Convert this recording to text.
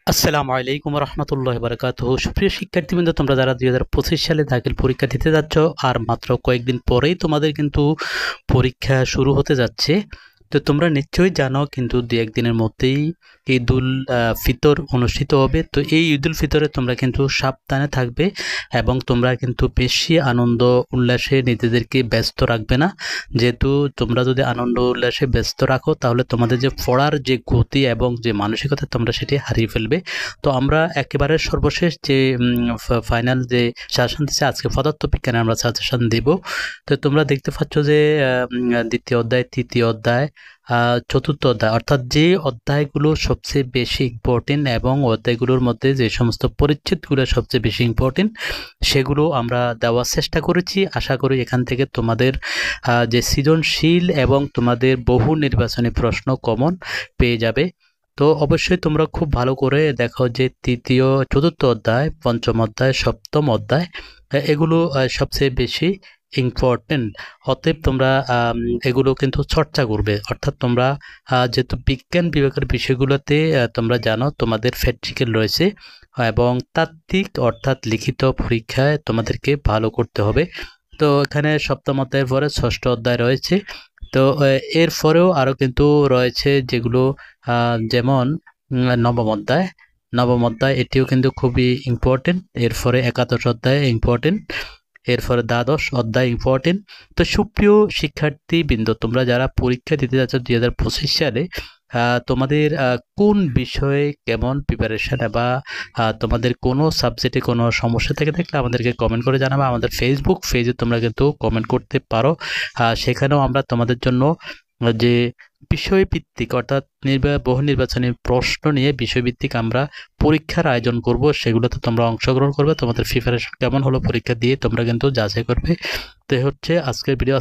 আসসালামু আলাইকুম রহমতুল্লাহ বারকাতুহু। সুপ্রিয় শিক্ষার্থীবৃন্দ, তোমরা যারা 2025 সালে দাখিল পরীক্ষা দিতে যাচ্ছ, আর মাত্র কয়েকদিন পরেই তোমাদের কিন্তু পরীক্ষা শুরু হতে যাচ্ছে। তো তোমরা নিশ্চয়ই জানো কিন্তু দু একদিনের মধ্যেই ঈদুল ফিতর অনুষ্ঠিত হবে। তো এই ঈদুল ফিতরে তোমরা কিন্তু সাবধানে থাকবে এবং তোমরা কিন্তু বেশি আনন্দ উল্লাসে নিজেদেরকে ব্যস্ত রাখবে না। যেহেতু তোমরা যদি আনন্দ উল্লাসে ব্যস্ত রাখো তাহলে তোমাদের যে পড়ার যে গতি এবং যে মানসিকতা তোমরা সেটি হারিয়ে ফেলবে। তো আমরা একেবারে সর্বশেষ যে ফাইনাল যে সাজেশন দিচ্ছে, আজকে পদার্থবিজ্ঞানে আমরা সাজেশন দেব। তো তোমরা দেখতে পাচ্ছ যে দ্বিতীয় অধ্যায়, তৃতীয় অধ্যায়, চতুর্থ অধ্যায়, অর্থাৎ যে অধ্যায়গুলো সবচেয়ে বেশি ইম্পর্টেন্ট এবং অধ্যায়গুলোর মধ্যে যে সমস্ত পরিচ্ছেদগুলো সবচেয়ে বেশি ইম্পর্টেন্ট সেগুলো আমরা দেওয়ার চেষ্টা করেছি। আশা করি এখান থেকে তোমাদের যে সৃজনশীল এবং তোমাদের বহু নির্বাচনী প্রশ্ন কমন পেয়ে যাবে। তো অবশ্যই তোমরা খুব ভালো করে দেখো যে তৃতীয়, চতুর্থ অধ্যায়, পঞ্চম অধ্যায়, সপ্তম অধ্যায়, এগুলো সবচেয়ে বেশি ইম্পর্টেন্ট। অতএব তোমরা এগুলো কিন্তু চর্চা করবে। অর্থাৎ তোমরা যেহেতু বিজ্ঞান বিভাগের বিষয়গুলোতে তোমরা জানো তোমাদের প্র্যাকটিক্যাল রয়েছে এবং তাত্ত্বিক অর্থাৎ লিখিত পরীক্ষায় তোমাদেরকে ভালো করতে হবে। তো এখানে সপ্তম অধ্যায়ের পরে ষষ্ঠ অধ্যায় রয়েছে। তো এর পরেও আরও কিন্তু রয়েছে যেগুলো যেমন নবম অধ্যায় এটিও কিন্তু খুবই ইম্পর্টেন্ট। এরপরে একাদশ অধ্যায় ইম্পর্টেন্ট, এরপরে দ্বাদশ অধ্যায় ইম্পর্টেন্ট। তো সুপ্রিয় শিক্ষার্থীবৃন্দ, তোমরা যারা পরীক্ষা দিতে যাচ্ছ 2025 সালে, তোমাদের কোন বিষয়ে কেমন প্রিপারেশন বা তোমাদের কোনো সাবজেক্টে কোনো সমস্যা থেকে থাকলে আমাদেরকে কমেন্ট করে জানাবে। আমাদের ফেসবুক পেজে তোমরা কিন্তু কমেন্ট করতে পারো। সেখানেও আমরা তোমাদের জন্য যে বিষয়ভিত্তিক অর্থাৎ বহু নির্বাচনী প্রশ্ন নিয়ে বিষয়ভিত্তিক আমরা পরীক্ষার আয়োজন করব, সেগুলোতে তোমরা অংশগ্রহণ করবে। তোমাদের প্রিপারেশন কেমন হলো পরীক্ষা দিয়ে তোমরা কিন্তু যাচাই করবে। তো হচ্ছে আজকের ভিডিও।